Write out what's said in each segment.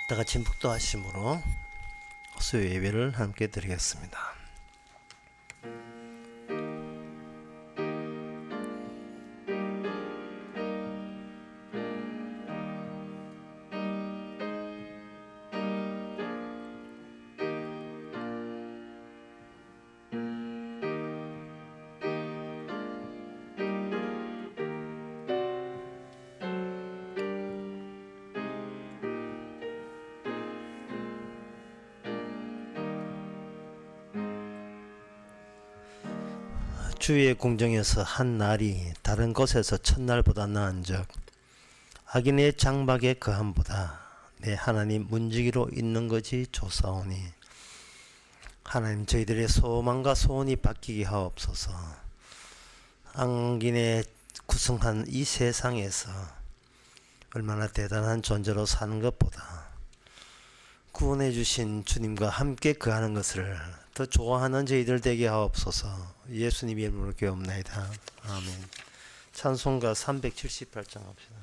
다 같이 묵도하심으로 수요 예배를 함께 드리겠습니다. 주의 공정에서 한 날이 다른 곳에서 첫날보다 나은즉 악인의 장막에 거함보다 내 하나님 문지기로 있는 것이 좋사오니 하나님 저희들의 소망과 소원이 바뀌게 하옵소서. 악인의 구성한 이 세상에서 얼마나 대단한 존재로 사는 것보다 구원해 주신 주님과 함께 거하는 것을 더 좋아하는 저희들 되게 하옵소서. 예수님 이름으로 기도합나이다. 아멘. 찬송가 378장 합시다.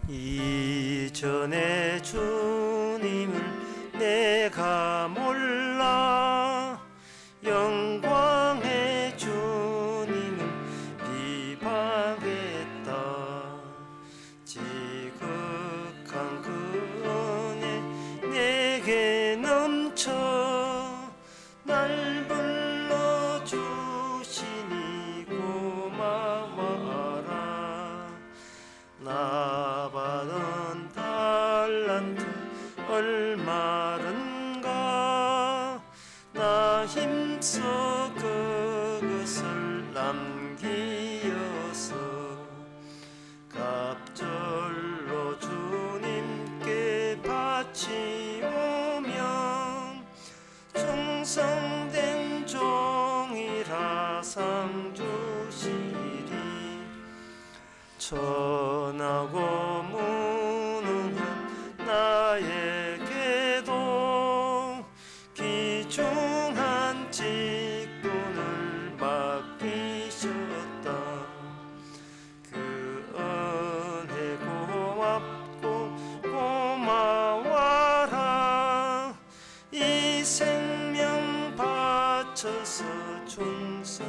이전에 주님을 내가 몰라 영광의 주님을 비방했다. 지극한 그 은혜 내게 넘쳐 날 불러주시니 고마워라. 나 받은 달란트 얼마른가 나 힘써 그것을 남기어서 갑절로 주님께 바치오면 충성된 종이라 상 주시리. 천하고 무능한 나에게도 귀중한 직분을 맡기셨다. 그 은혜 고맙고 고마워라. 이 생명 바쳐서 충성하리.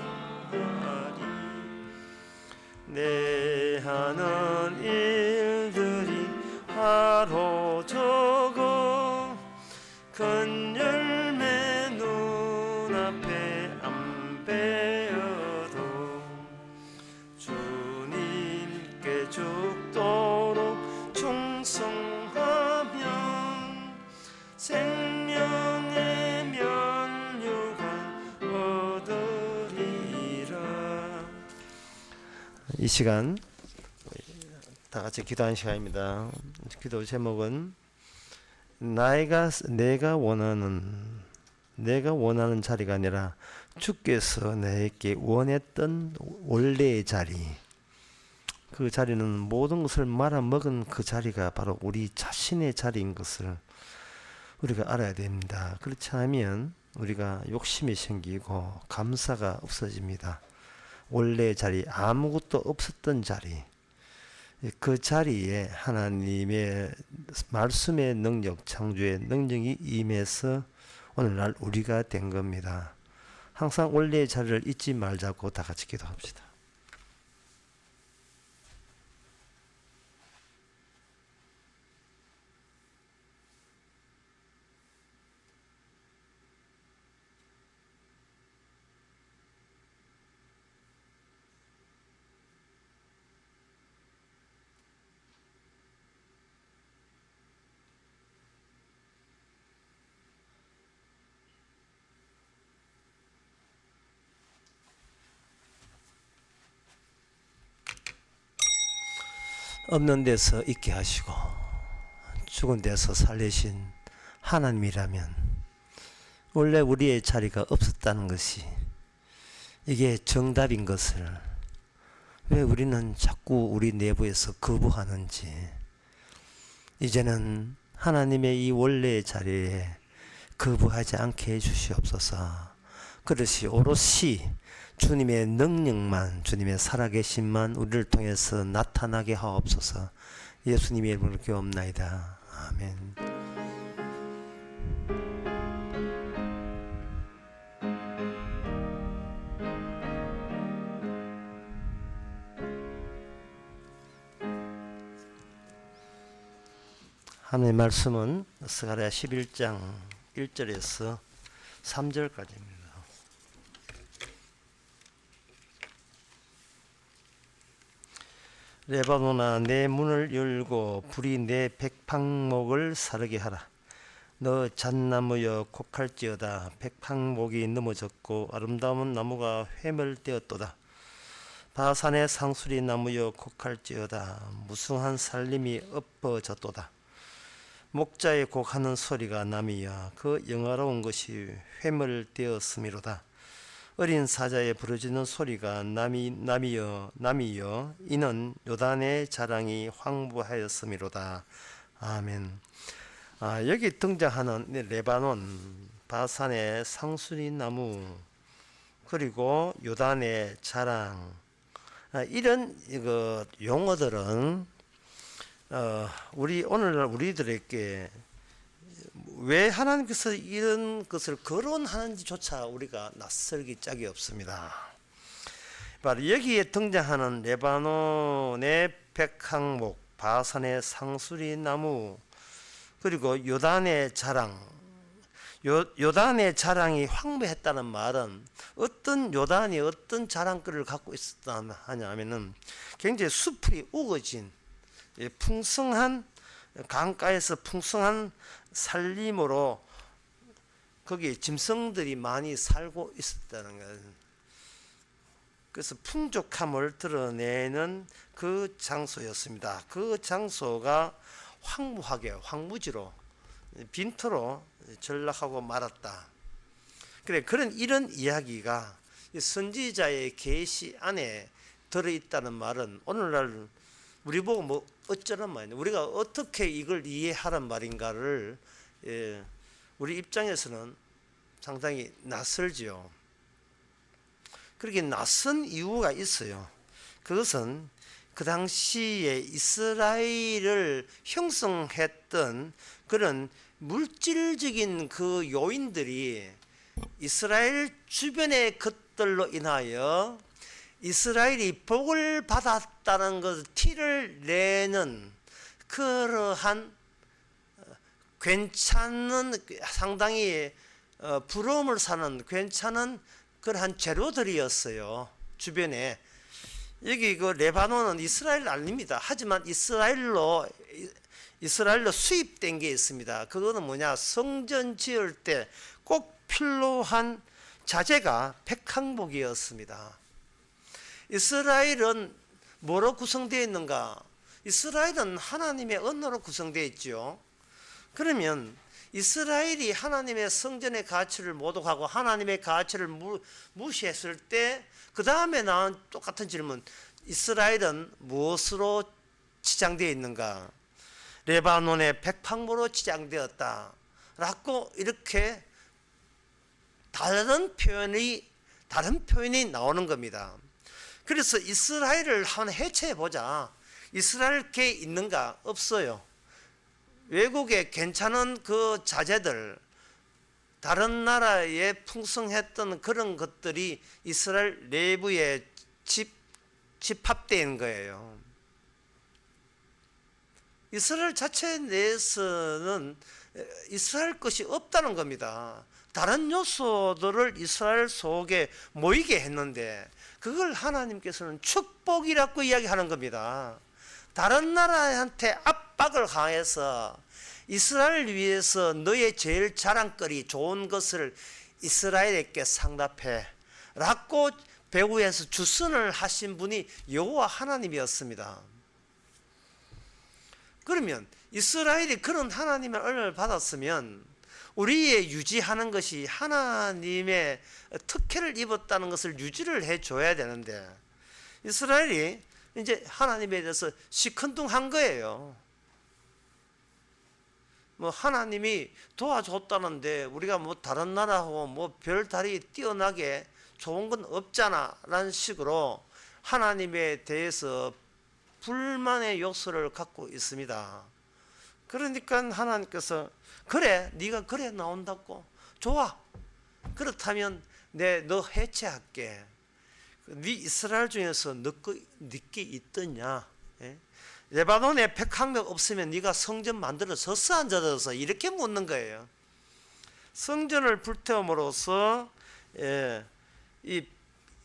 내 하는 일들이 하루 적어 큰 열매 눈앞에 안 베어도 주님께 죽도록 충성하면 생명의 면류관 얻으리라. 이 시간 다 같이 기도하는 시간입니다. 기도 제목은 내가 원하는 자리가 아니라 주께서 내게 원했던 원래의 자리, 그 자리는 모든 것을 말아먹은 그 자리가 바로 우리 자신의 자리인 것을 우리가 알아야 됩니다. 그렇지 않으면 우리가 욕심이 생기고 감사가 없어집니다. 원래의 자리, 아무것도 없었던 자리, 그 자리에 하나님의 말씀의 능력, 창조의 능력이 임해서 오늘날 우리가 된 겁니다. 항상 원래의 자리를 잊지 말자고 다 같이 기도합시다. 없는 데서 있게 하시고 죽은 데서 살리신 하나님이라면 원래 우리의 자리가 없었다는 것이 이게 정답인 것을 왜 우리는 자꾸 우리 내부에서 거부하는지, 이제는 하나님의 이 원래의 자리에 거부하지 않게 해주시옵소서. 그릇이 오롯이 주님의 능력만, 주님의 살아계심만 우리를 통해서 나타나게 하옵소서. 예수님의 이름으로 기도합나이다. 아멘. 하나님의 말씀은 스가랴 11장 1절에서 3절까지입니다. 레바논아, 내 문을 열고 불이 내 백향목을 사르게 하라. 너 잣나무여 곡할지어다. 백향목이 넘어졌고 아름다운 나무가 회멸되었도다. 바산의 상수리 나무여 곡할지어다. 무성한 살림이 엎어졌도다. 목자의 곡하는 소리가 남이여, 그 영화로운 것이 회멸되었음이로다. 어린 사자의 부르짖는 소리가 남이여, 이는 요단의 자랑이 황무하였음이로다. 아멘. 여기 등장하는 레바논, 바산의 상수리 나무, 그리고 요단의 자랑, 이런 용어들은 우리 오늘날 우리들에게 왜 하나님께서 이런 것을 거론하는지조차 우리가 낯설기 짝이 없습니다. 바로 여기에 등장하는 레바논의 백향목, 바산의 상수리 나무, 그리고 요단의 자랑. 요단의 자랑이 황무했다는 말은 어떤 요단이 어떤 자랑거리를 갖고 있었다 하냐면은 굉장히 수풀이 우거진 풍성한 강가에서 풍성한 살림으로 거기에 짐승들이 많이 살고 있었다는 거예요. 그래서 풍족함을 드러내는 그 장소였습니다. 그 장소가 황무하게, 황무지로, 빈터로 전락하고 말았다. 그래, 이런 이야기가 선지자의 계시 안에 들어있다는 말은 오늘날 우리 보고 뭐 어쩌란 말이냐, 우리가 어떻게 이걸 이해하란 말인가를 우리 입장에서는 상당히 낯설지요. 그렇게 낯선 이유가 있어요. 그것은 그 당시에 이스라엘을 형성했던 그런 물질적인 그 요인들이 이스라엘 주변의 것들로 인하여 이스라엘이 복을 받았다는 것 티를 내는 그러한 괜찮은, 상당히 부러움을 사는 괜찮은 그러한 재료들이었어요. 주변에. 여기 그 레바논은 이스라엘 아닙니다. 하지만 이스라엘로 수입된 게 있습니다. 그거는 뭐냐, 성전 지을 때 꼭 필요한 자재가 백향목이었습니다. 이스라엘은 뭐로 구성되어 있는가? 이스라엘은 하나님의 언어로 구성되어 있죠. 그러면 이스라엘이 하나님의 성전의 가치를 모독하고 하나님의 가치를 무시했을 때 그 다음에 나온 똑같은 질문, 이스라엘은 무엇으로 지장되어 있는가? 레바논의 백향목으로 지장되었다 라고 이렇게 다른 표현이 나오는 겁니다. 그래서 이스라엘을 한번 해체해 보자. 이스라엘께 있는가? 없어요. 외국에 괜찮은 그 자재들, 다른 나라에 풍성했던 그런 것들이 이스라엘 내부에 집합된 거예요. 이스라엘 자체 내에서는 이스라엘 것이 없다는 겁니다. 다른 요소들을 이스라엘 속에 모이게 했는데 그걸 하나님께서는 축복이라고 이야기하는 겁니다. 다른 나라한테 압박을 가해서 이스라엘을 위해서 너의 제일 자랑거리 좋은 것을 이스라엘에게 상납해 라고 배후에서 주선을 하신 분이 여호와 하나님이었습니다. 그러면 이스라엘이 그런 하나님의 은혜를 받았으면 우리의 유지하는 것이 하나님의 특혜를 입었다는 것을 유지를 해줘야 되는데 이스라엘이 이제 하나님에 대해서 시큰둥한 거예요. 뭐 하나님이 도와줬다는데 우리가 뭐 다른 나라하고 뭐 별다리 뛰어나게 좋은 건 없잖아 라는 식으로 하나님에 대해서 불만의 요소를 갖고 있습니다. 그러니까 하나님께서 그래 네가 그래 나온다고 좋아 그렇다면 너 해체할게. 네 이스라엘 중에서 네게 있더냐? 예? 레바논에 백항목 없으면 네가 성전 만들어 졌어 안 졌어? 이렇게 묻는 거예요. 성전을 불태움으로써 이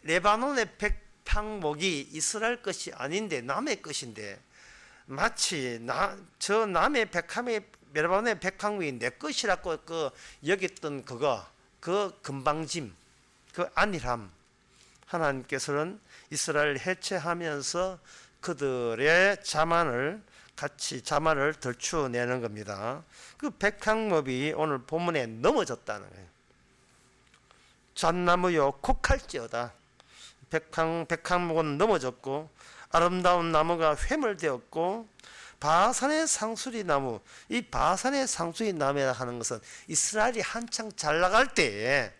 레바논의 백항목이 이스라엘 것이 아닌데 남의 것인데 마치 저 남의 레바논의 백항목이 내 것이라고 여겼던 그 금방짐, 그 안일함. 하나님께서는 이스라엘을 해체하면서 그들의 자만을 덜추내는 겁니다. 그 백항목이 오늘 본문에 넘어졌다는 거예요. 잣나무요 곡할지어다. 백항목은 넘어졌고 아름다운 나무가 회물되었고 바산의 상수리 나무, 이 바산의 상수리 나무라 하는 것은 이스라엘이 한창 잘 나갈 때에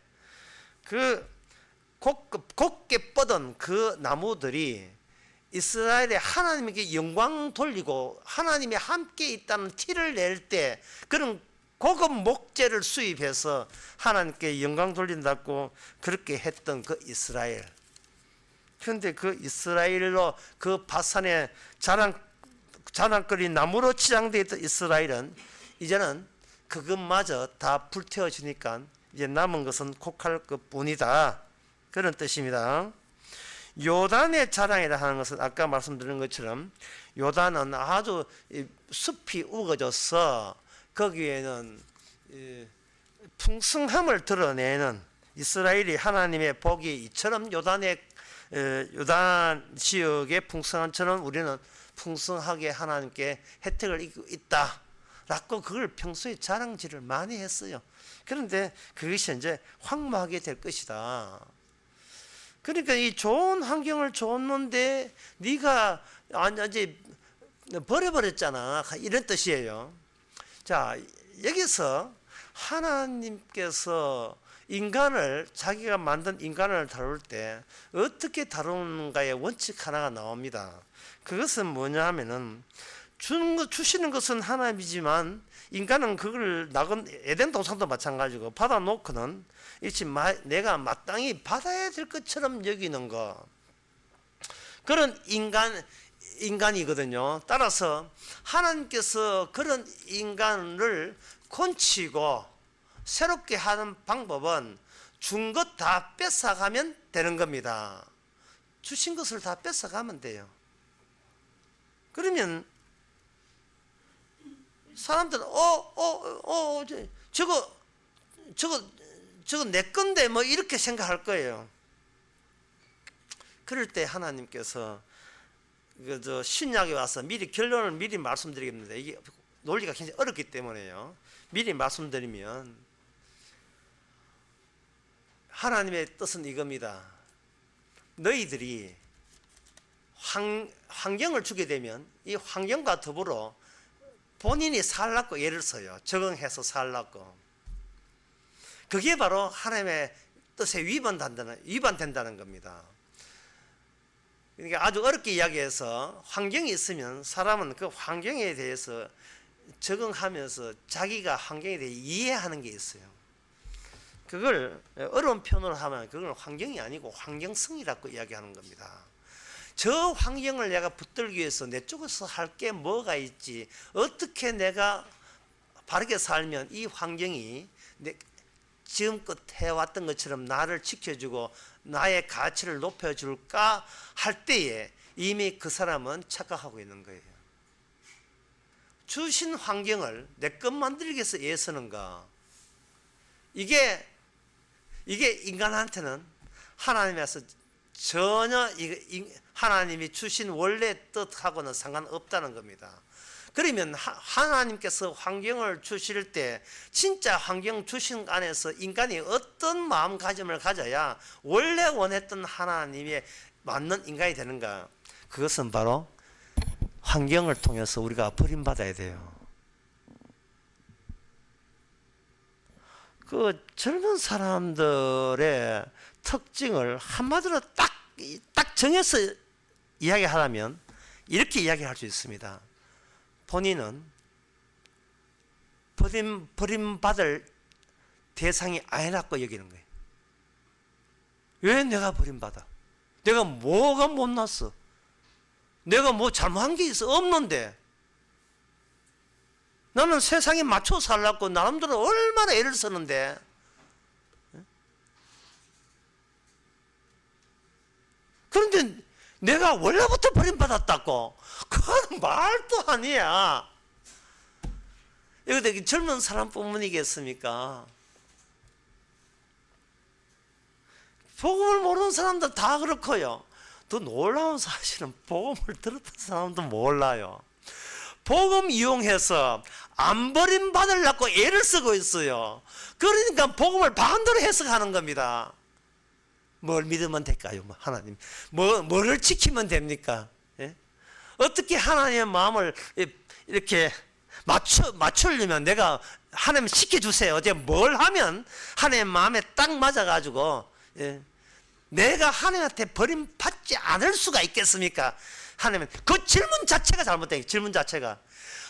그 곱게 뻗은 그 나무들이 이스라엘의 하나님에게 영광 돌리고 하나님이 함께 있다는 티를 낼 때 그런 고급 목재를 수입해서 하나님께 영광 돌린다고 그렇게 했던 그 이스라엘. 그런데 그 이스라엘로 그 바산의 자랑거리 나무로 치장되어 있던 이스라엘은 이제는 그것마저 다 불태워지니까 이제 남은 것은 곡할 것뿐이다. 그런 뜻입니다. 요단의 자랑이라 하는 것은 아까 말씀드린 것처럼 요단은 아주 숲이 우거져서 거기에는 풍성함을 드러내는 이스라엘이 하나님의 복이 이처럼 요단 지역의 풍성함처럼 우리는 풍성하게 하나님께 혜택을 입고 있다 라고 그걸 평소에 자랑질을 많이 했어요. 그런데 그것이 이제 황무하게 될 것이다. 그러니까 이 좋은 환경을 줬는데 네가 이제 버려버렸잖아 이런 뜻이에요. 자, 여기서 하나님께서 자기가 만든 인간을 다룰 때 어떻게 다루는가의 원칙 하나가 나옵니다. 그것은 뭐냐 하면은 주시는 것은 하나님이지만 인간은 그걸 에덴 동산도 마찬가지고 받아놓고는 내가 마땅히 받아야 될 것처럼 여기는 거. 그런 인간이거든요. 따라서 하나님께서 그런 인간을 곤치고 새롭게 하는 방법은 준 것 다 뺏어가면 되는 겁니다. 주신 것을 다 뺏어가면 돼요. 그러면 사람들은 저거 내 건데 뭐 이렇게 생각할 거예요. 그럴 때 하나님께서 신약에 와서 결론을 미리 말씀드리겠습니다. 이게 논리가 굉장히 어렵기 때문에요. 미리 말씀드리면 하나님의 뜻은 이겁니다. 너희들이 환경을 주게 되면 이 환경과 더불어 본인이 살라고 예를 써요. 적응해서 살라고. 그게 바로 하나님의 뜻에 위반된다는 겁니다. 그러니까 아주 어렵게 이야기해서 환경이 있으면 사람은 그 환경에 대해서 적응하면서 자기가 환경에 대해 이해하는 게 있어요. 그걸 어려운 표현으로 하면 그건 환경이 아니고 환경성이라고 이야기하는 겁니다. 저 환경을 내가 붙들기 위해서 내 쪽에서 할 게 뭐가 있지, 어떻게 내가 바르게 살면 이 환경이 지금껏 해왔던 것처럼 나를 지켜주고 나의 가치를 높여줄까 할 때에 이미 그 사람은 착각하고 있는 거예요. 주신 환경을 내 것 만들기 위해서 애쓰는가? 이게 인간한테는 하나님에서 전혀 하나님이 주신 원래 뜻하고는 상관없다는 겁니다. 그러면 하나님께서 환경을 주실 때 진짜 환경 주신 안에서 인간이 어떤 마음가짐을 가져야 원래 원했던 하나님의 맞는 인간이 되는가? 그것은 바로 환경을 통해서 우리가 버림받아야 돼요. 그 젊은 사람들의 특징을 한마디로 딱 정해서 이야기하라면 이렇게 이야기할 수 있습니다. 본인은 버림받을 대상이 아니라고 여기는 거예요. 왜 내가 버림받아? 내가 뭐가 못났어? 내가 뭐 잘못한 게 있어? 없는데. 나는 세상에 맞춰 살라고 나름대로 얼마나 애를 쓰는데. 그런데 내가 원래부터 버림받았다고? 그건 말도 아니야. 이거 젊은 사람뿐이겠습니까? 복음을 모르는 사람들 다 그렇고요. 더 놀라운 사실은 복음을 들었던 사람도 몰라요. 복음 이용해서 안 버림받으려고 애를 쓰고 있어요. 그러니까 복음을 반대로 해석하는 겁니다. 뭘 믿으면 될까요? 하나님 뭐를 지키면 됩니까? 예? 어떻게 하나님의 마음을 이렇게 맞추려면 내가 하나님 시켜주세요. 어제 뭘 하면 하나님의 마음에 딱 맞아가지고 내가 하나님한테 버림받지 않을 수가 있겠습니까? 하나님은 그 질문 자체가 잘못된 질문 자체가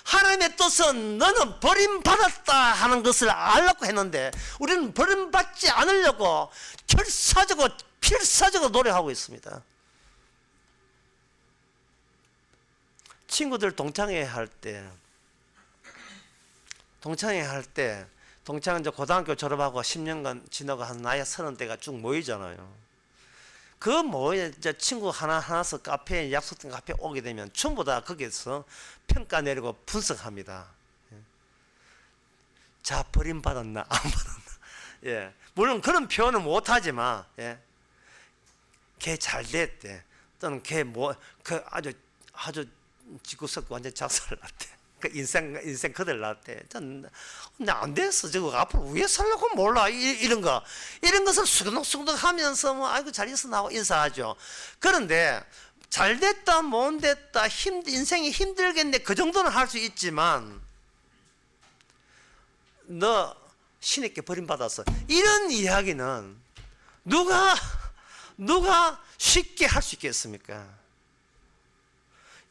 하나님의 뜻은 너는 버림받았다 하는 것을 알려고 했는데 우리는 버림받지 않으려고 필사적으로 노력하고 있습니다. 친구들 동창회 할 때 동창은 이제 고등학교 졸업하고 10년간 지나고 한 나이 30대가 쭉 모이잖아요. 그 이제 친구 하나씩 카페에 약속된 카페에 오게 되면 전부 다 거기서 평가 내리고 분석합니다. 자, 버림받았나 안 받았나. 예. 물론 그런 표현은 못하지만 걔 잘 됐대. 또는 걔 아주 지구석 완전 작살 났대. 그 인생 그들 났대. 안 됐어. 저거 앞으로 위에 살려고 몰라. 이런 것을 수근덕수근덕 하면서 아이고 잘 있어 나하고 인사하죠. 그런데 잘 됐다 못 됐다 인생이 힘들겠네 그 정도는 할 수 있지만 너 신에게 버림받았어. 이런 이야기는 누가 쉽게 할 수 있겠습니까?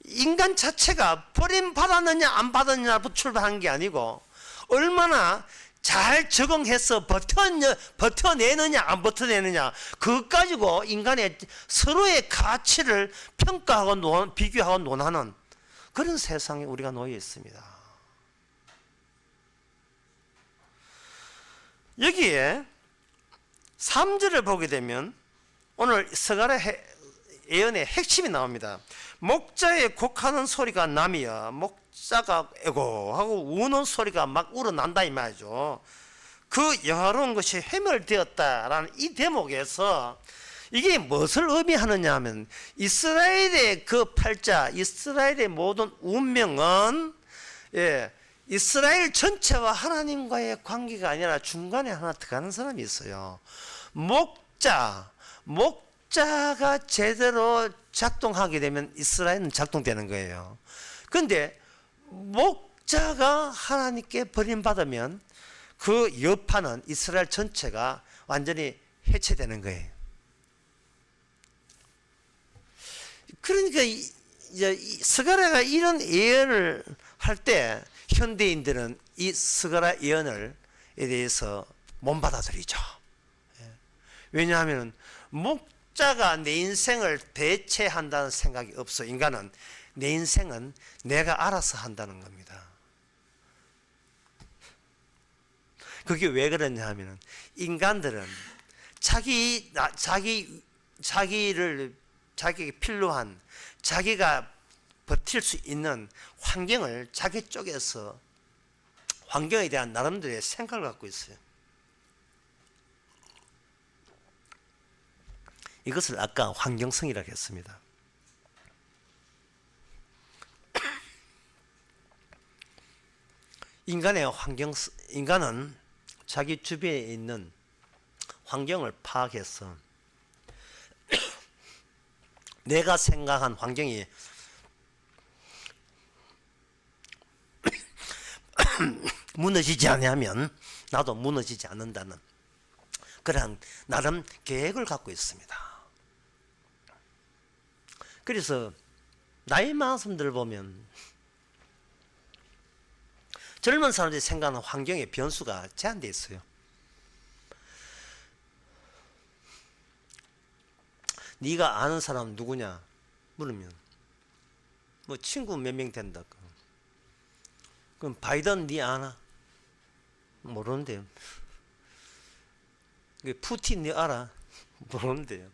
인간 자체가 버림받았느냐 안 받았느냐부터 출발한 게 아니고 얼마나 잘 적응해서 버텨내느냐 안 버텨내느냐 그것 가지고 인간의 서로의 가치를 평가하고 비교하고 논하는 그런 세상에 우리가 놓여 있습니다. 여기에 3절을 보게 되면 오늘 스가랴 예언의 핵심이 나옵니다. 목자의 곡하는 소리가 나며 목자가 애고하고 우는 소리가 막 우러난다 이 말이죠. 그 영화로운 것이 해멸되었다라는 이 대목에서 이게 무엇을 의미하느냐 하면 이스라엘의 그 팔자 이스라엘의 모든 운명은 이스라엘 전체와 하나님과의 관계가 아니라 중간에 하나 들어가는 사람이 있어요. 목자가 제대로 작동하게 되면 이스라엘은 작동되는 거예요. 그런데 목자가 하나님께 버림받으면 그 여파는 이스라엘 전체가 완전히 해체되는 거예요. 그러니까 스가랴가 이런 예언을 할 때 현대인들은 이 스가랴 예언에 대해서 못 받아들이죠. 왜냐하면 목자가 내 인생을 대체한다는 생각이 없어. 인간은 내 인생은 내가 알아서 한다는 겁니다. 그게 왜 그러냐 하면 인간들은 자기에게 필요한 자기가 버틸 수 있는 환경을 자기 쪽에서 환경에 대한 나름대로의 생각을 갖고 있어요. 이것을 아까 환경성이라고 했습니다. 인간은 자기 주변에 있는 환경을 파악해서 내가 생각한 환경이 무너지지 않으면 나도 무너지지 않는다는 그런 나름 계획을 갖고 있습니다. 그래서 나이 많은 사람들 보면 젊은 사람들이 생각하는 환경의 변수가 제한되어 있어요. 네가 아는 사람 누구냐 물으면 뭐 친구 몇 명 된다. 그럼 바이든 네 아나? 모르는데요. 푸틴 네 알아? 모르는데요.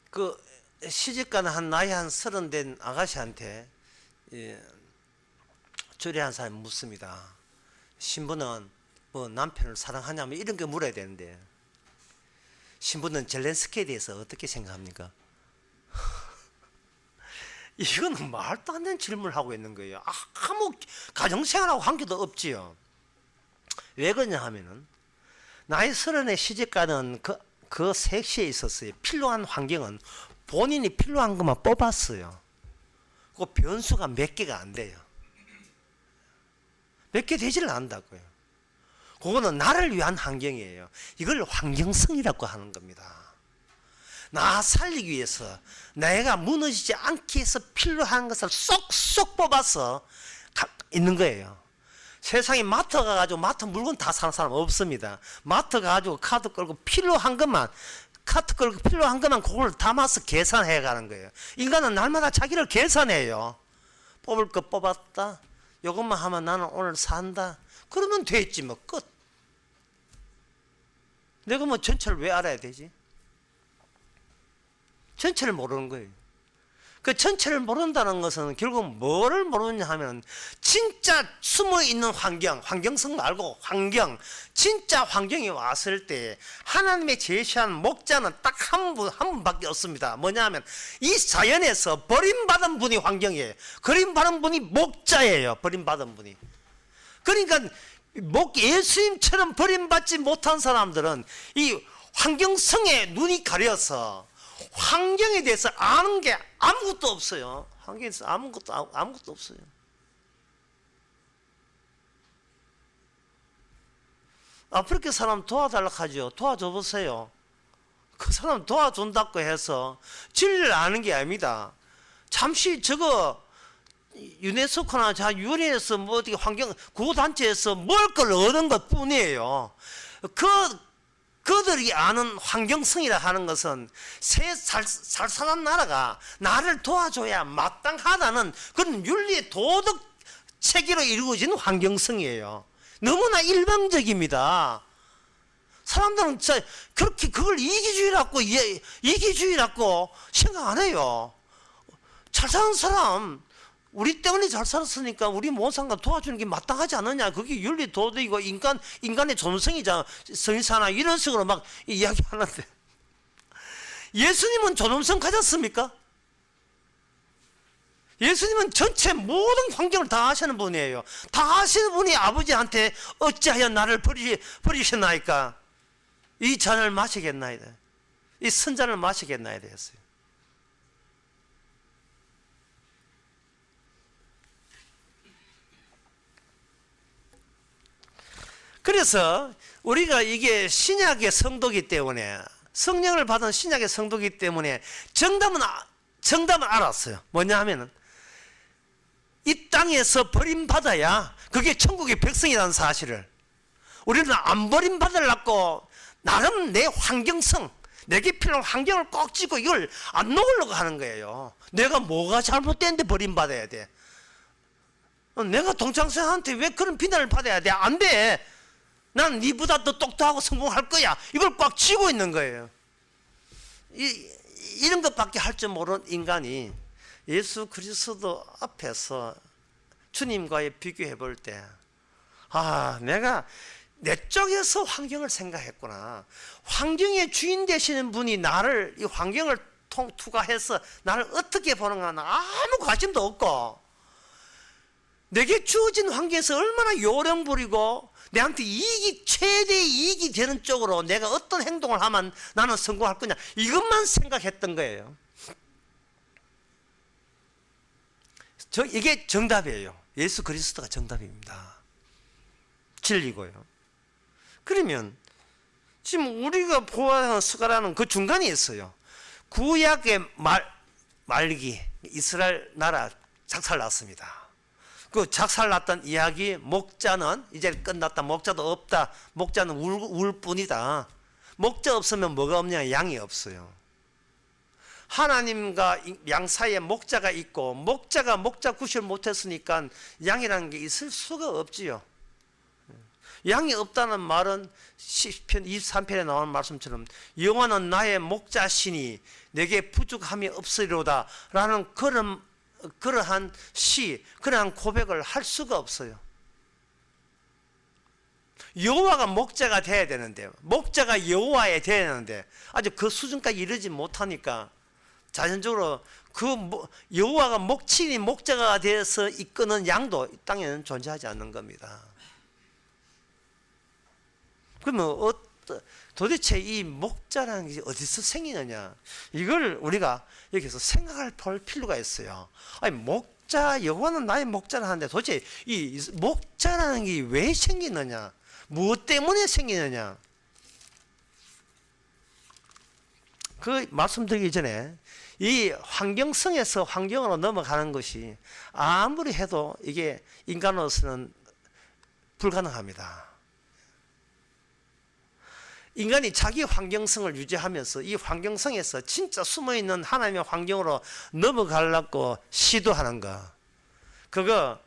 그 시집가는 한 나이 한 30 된 아가씨한테 조리한 사람이 묻습니다. 신부는 뭐 남편을 사랑하냐면 이런 거 물어야 되는데 신부는 젤렌스키에 대해서 어떻게 생각합니까? 이거는 말도 안 되는 질문을 하고 있는 거예요. 아무 가정생활하고 관계도 없지요. 왜 그러냐 하면은 나이 30에 시집가는 그 섹시에 있었어요. 필요한 환경은 본인이 필요한 것만 뽑았어요. 그 변수가 몇 개가 안 돼요. 몇 개 되지를 않는다고요. 그거는 나를 위한 환경이에요. 이걸 환경성이라고 하는 겁니다. 나 살리기 위해서 내가 무너지지 않기 위해서 필요한 것을 쏙쏙 뽑아서 있는 거예요. 세상에 마트 가가지고 마트 물건 다 사는 사람 없습니다. 마트 가가지고 카드 끌고 필요한 것만 그걸 담아서 계산해 가는 거예요. 인간은 날마다 자기를 계산해요. 뽑을 거 뽑았다. 이것만 하면 나는 오늘 산다. 그러면 됐지 뭐 끝. 내가 뭐 전체를 왜 알아야 되지? 전체를 모르는 거예요. 그 전체를 모른다는 것은 결국 뭐를 모르냐 하면 진짜 숨어있는 환경성 말고 진짜 환경이 왔을 때 하나님의 제시한 목자는 딱 한 분밖에 없습니다. 뭐냐 하면 이 자연에서 버림받은 분이 환경이에요. 버림받은 분이 목자예요. 버림받은 분이. 그러니까 예수님처럼 버림받지 못한 사람들은 이 환경성에 눈이 가려서 환경에 대해서 아는 게 아무것도 없어요. 환경에 대해서 아무것도 없어요. 아프리카 사람 도와달라고 하죠. 도와줘 보세요. 그 사람 도와준다고 해서 진리를 아는 게 아닙니다. 잠시 저거 유네스코나 유엔에서 뭐 어떻게 환경 구호단체에서 먹을 걸 얻은 것 뿐이에요. 그들이 아는 환경성이라 하는 것은 잘 사는 나라가 나를 도와줘야 마땅하다는 그런 윤리의 도덕 체계로 이루어진 환경성이에요. 너무나 일방적입니다. 사람들은 그렇게 그걸 이기주의라고 생각 안 해요. 잘 사는 사람 우리 때문에 잘 살았으니까 우리 모상가 도와주는 게 마땅하지 않느냐. 그게 윤리 도덕이고 인간의 존엄성이잖아. 성인사나 이런 식으로 막 이야기하는데 예수님은 존엄성 가졌습니까? 예수님은 전체 모든 환경을 다 아시는 분이에요. 다 아시는 분이 아버지한테 어찌하여 나를 버리셨나이까? 이 잔을 마시겠나이다. 이 선잔을 마시겠나이다 했어요. 그래서 우리가 이게 신약의 성도기 때문에 성령을 받은 신약의 성도기 때문에 정답은 알았어요. 뭐냐 하면은 이 땅에서 버림받아야 그게 천국의 백성이라는 사실을 우리는 안 버림받으려고 나름 내 환경성 내게 필요한 환경을 꼭 쥐고 이걸 안 놓으려고 하는 거예요. 내가 뭐가 잘못됐는데 버림받아야 돼. 내가 동창생한테 왜 그런 비난을 받아야 돼? 안 돼. 난 니보다 더 똑똑하고 성공할 거야. 이걸 꽉 쥐고 있는 거예요. 이런 것밖에 할 줄 모르는 인간이 예수 그리스도 앞에서 주님과의 비교해 볼 때 내가 내 쪽에서 환경을 생각했구나. 환경의 주인 되시는 분이 나를 이 환경을 투과해서 나를 어떻게 보는가 아무 관심도 없고 내게 주어진 환경에서 얼마나 요령 부리고 내한테 최대 이익이 되는 쪽으로 내가 어떤 행동을 하면 나는 성공할 거냐, 이것만 생각했던 거예요. 이게 정답이에요. 예수 그리스도가 정답입니다. 진리고요. 그러면 지금 우리가 보아하는 스가랴는 그 중간에 있어요. 구약의 말기 이스라엘 나라 작살났습니다. 그 작살났던 이야기, 목자는 이제 끝났다, 목자도 없다, 목자는 울 뿐이다. 목자 없으면 뭐가 없냐? 양이 없어요. 하나님과 양 사이에 목자가 있고 목자가 목자 구실 못했으니까 양이라는 게 있을 수가 없지요. 양이 없다는 말은 시편 23편에 나오는 말씀처럼 여호와는 나의 목자시니 내게 부족함이 없으리로다 라는 그러한 그러한 고백을 할 수가 없어요. 여호와가 목자가 돼야 되는데, 목자가 여호와에 돼야 되는데 아직 그 수준까지 이르지 못하니까 자연적으로 여호와가 목친이 목자가 되어서 이끄는 양도 이 땅에는 존재하지 않는 겁니다. 그러면 도대체 이 목자라는 게 어디서 생기느냐, 이걸 우리가 여기서 생각할 필요가 있어요. 아니, 목자, 여호와는 나의 목자라 하는데 도대체 이 목자라는 게 왜 생기느냐, 무엇 때문에 생기느냐, 그 말씀드리기 전에 이 환경성에서 환경으로 넘어가는 것이 아무리 해도 이게 인간으로서는 불가능합니다. 인간이 자기 환경성을 유지하면서 이 환경성에서 진짜 숨어있는 하나님의 환경으로 넘어가려고 시도하는 거, 그거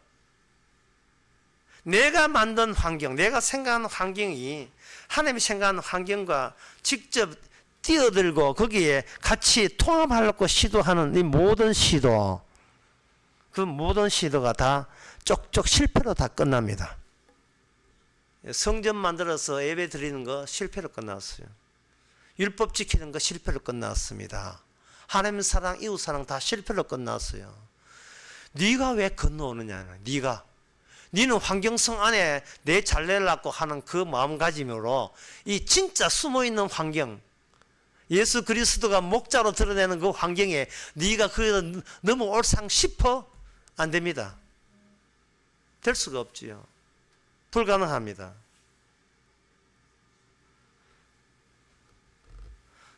내가 만든 환경, 내가 생각하는 환경이 하나님이 생각하는 환경과 직접 뛰어들고 거기에 같이 통합하려고 시도하는 이 모든 시도, 그 모든 시도가 다 쪽쪽 실패로 다 끝납니다. 성전 만들어서 예배 드리는 거 실패로 끝났어요. 율법 지키는 거 실패로 끝났습니다. 하나님 사랑, 이웃 사랑 다 실패로 끝났어요. 네가 왜 건너오느냐, 니는 환경성 안에 내 잘내를 낳고 하는 그 마음가짐으로 이 진짜 숨어있는 환경, 예수 그리스도가 목자로 드러내는 그 환경에 네가 거기서 넘어올상 싶어? 안 됩니다. 될 수가 없지요. 불가능합니다.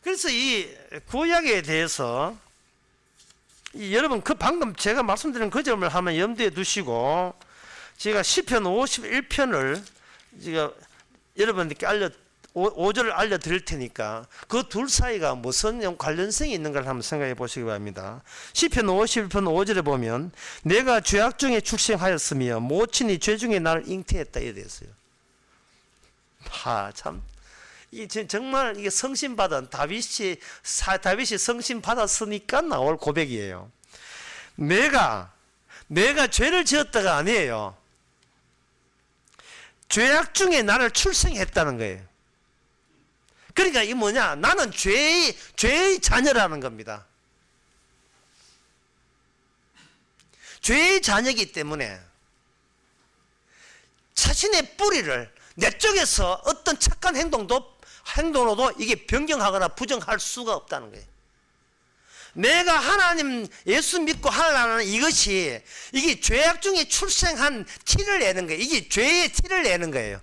그래서 이 구약에 대해서 여러분 방금 제가 말씀드린 그 점을 한번 염두에 두시고, 제가 시편 51편을 제가 여러분들께 5절을 알려드릴 테니까 그 둘 사이가 무슨 관련성이 있는가를 한번 생각해 보시기 바랍니다. 시편 51편 5절에 보면 내가 죄악 중에 출생하였으며 모친이 죄 중에 나를 잉태했다 이래 있어요. 참, 이게 정말 이게 성신받은 다윗이 성신받았으니까 나올 고백이에요. 내가 죄를 지었다가 아니에요. 죄악 중에 나를 출생했다는 거예요. 그러니까 이 뭐냐, 나는 죄의 자녀라는 겁니다. 죄의 자녀이기 때문에 자신의 뿌리를 내 쪽에서 어떤 착한 행동으로도 이게 변경하거나 부정할 수가 없다는 거예요. 내가 하나님 예수 믿고 하려는 이것이, 이게 죄악 중에 출생한 티를 내는 거예요. 이게 죄의 티를 내는 거예요.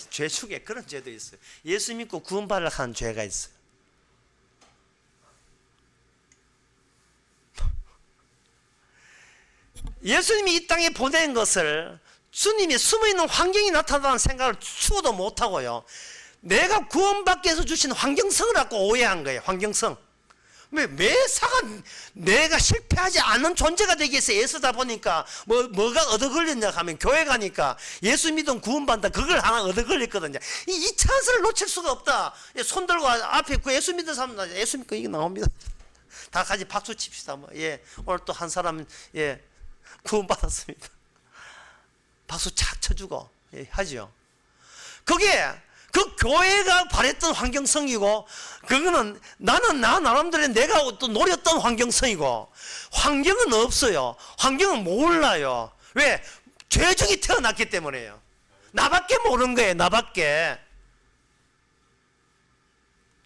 죄 중에 그런 죄도 있어요. 예수 믿고 구원받으려고 하는 죄가 있어요. 예수님이 이 땅에 보낸 것을 주님이 숨어있는 환경이 나타난다는 생각을 추워도 못하고요, 내가 구원받기 위해서 주신 환경성을 갖고 오해한 거예요. 환경성. 매사가 내가 실패하지 않는 존재가 되기 위해서 애쓰다 보니까 뭐가 얻어걸렸냐 하면 교회 가니까 예수 믿으면 구원받는다, 그걸 하나 얻어걸렸거든요. 이 찬스를 놓칠 수가 없다. 손 들고 앞에 그 예수 믿는 사람, 예수 믿고 이게 나옵니다. 다 같이 박수 칩시다. 오늘 또 한 사람 구원받았습니다. 박수 착 쳐주고 하죠. 그게 그 교회가 바랬던 환경성이고, 그거는 나는 나 나름대로 내가 또 노렸던 환경성이고, 환경은 없어요. 환경은 몰라요. 왜? 죄중이 태어났기 때문에요. 나밖에 모르는 거예요. 나밖에.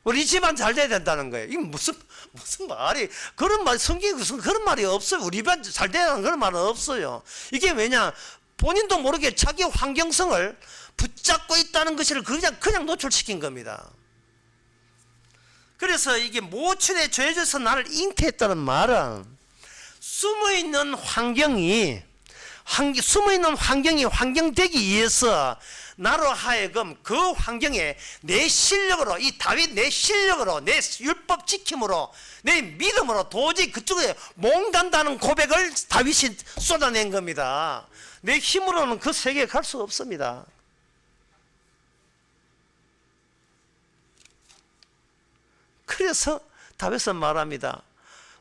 우리 집안 잘 돼야 된다는 거예요. 이게 무슨 말이, 그런 말, 성경에 무슨 그런 말이 없어요. 우리 집안 잘 돼야 하는 그런 말은 없어요. 이게 왜냐? 본인도 모르게 자기 환경성을 붙잡고 있다는 것을 그냥 노출시킨 겁니다. 그래서 이게 모친의 죄에서 나를 잉태했다는 말은 숨어있는 환경이 환경되기 위해서 나로 하여금 그 환경에 내 실력으로, 이 다윗 내 실력으로, 내 율법 지킴으로, 내 믿음으로 도저히 그쪽에 못 간다는 고백을 다윗이 쏟아낸 겁니다. 내 힘으로는 그 세계에 갈 수 없습니다. 그래서 다윗은 말합니다.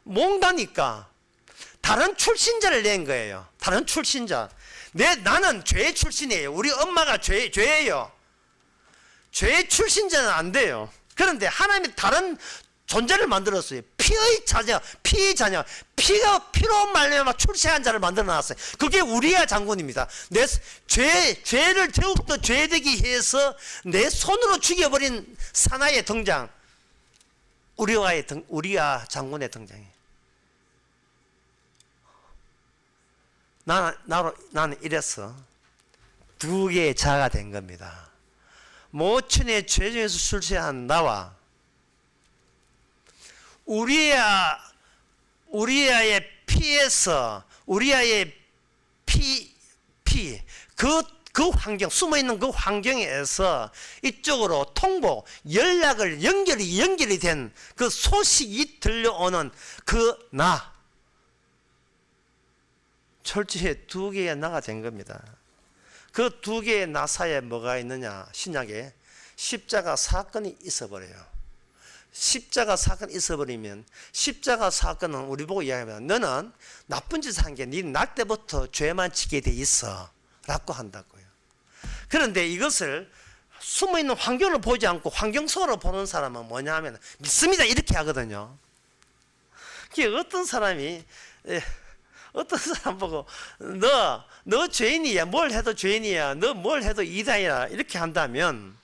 못 가니까 다른 출신자를 낸 거예요. 다른 출신자. 나는 죄 출신이에요. 우리 엄마가 죄예요. 죄 출신자는 안 돼요. 그런데 하나님이 다른 존재를 만들었어요. 피의 자녀. 피로 말미암아 출세한 자를 만들어 놨어요. 그게 우리야 장군입니다. 내 죄를 더욱더 죄되게 해서 내 손으로 죽여버린 사나이의 등장. 우리야 장군의 등장이에요. 나는 이래서 두 개의 자가 된 겁니다. 모친의 죄 중에서 출세한 나와 우리아의 피에서, 우리아의 그 환경, 숨어있는 그 환경에서 이쪽으로 통보, 연결이 된 그 소식이 들려오는 그 나. 철저히 두 개의 나가 된 겁니다. 그 두 개의 나 사이에 뭐가 있느냐? 신약에 십자가 사건이 있어버려요. 십자가 사건이 있어버리면, 십자가 사건은 우리 보고 이야기합니다. 너는 나쁜 짓을 한 게 네 날 때부터 죄만 지게 돼 있어 라고 한다고요. 그런데 이것을 숨어있는 환경을 보지 않고 환경 속으로 보는 사람은 뭐냐 하면 믿습니다 이렇게 하거든요. 어떤 사람이 어떤 사람 보고 너 죄인이야, 뭘 해도 죄인이야, 너 뭘 해도 이단이야 이렇게 한다면,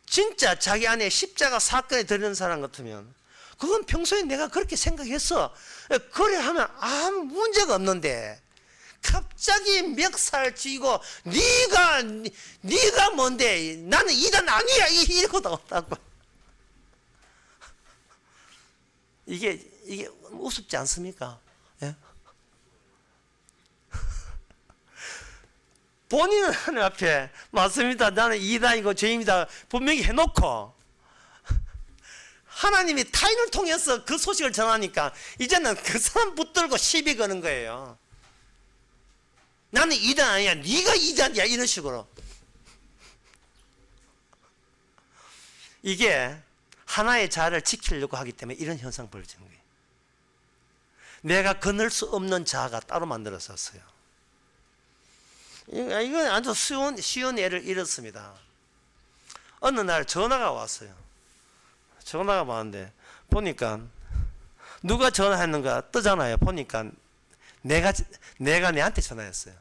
진짜 자기 안에 십자가 사건에 들리는 사람 같으면 그건 평소에 내가 그렇게 생각했어, 그래 하면 아무 문제가 없는데 갑자기 멱살 쥐고 네가 뭔데, 나는 이단 아니야 이러고 나온다고. 이게 우습지 않습니까? 예? 본인은 하나님 앞에 맞습니다, 나는 이단이고 죄입니다 분명히 해놓고 하나님이 타인을 통해서 그 소식을 전하니까 이제는 그 사람 붙들고 시비 거는 거예요. 나는 이단 아니야, 네가 이단이야 이런 식으로. 이게 하나의 자아를 지키려고 하기 때문에 이런 현상 벌어지는 거예요. 내가 거늘 수 없는 자아가 따로 만들어졌어요. 이건 아주 쉬운 예를 잃었습니다. 어느 날 전화가 왔어요. 전화가 왔는데 보니까 누가 전화했는가 뜨잖아요. 보니까 내가 내한테 전화했어요.